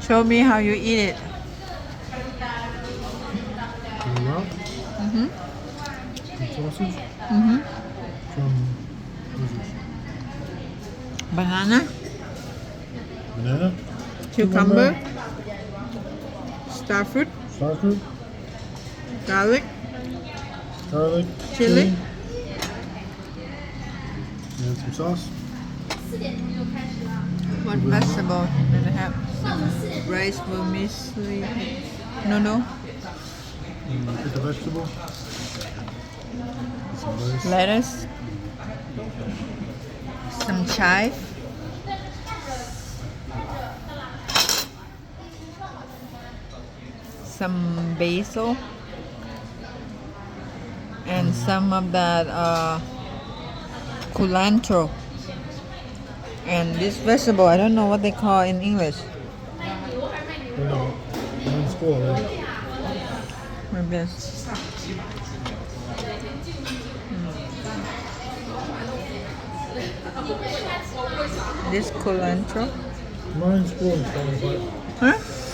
Show me how you eat it. Nuang, Mm-hmm. sausage Mm-hmm. from what is this? Banana, Banana, cucumber, star fruit, starfruit, garlic, garlic, chili. and some sauce. What vegetable do they have? Rice vermicelli. No. Pick a vegetable. Some rice. Lettuce. Some chive. Some basil. And some of that culantro. And this vegetable, I don't know what they call in English. Oh no, mine's full already. Maybe this. This culantro. Mine's full and falling apart. Huh?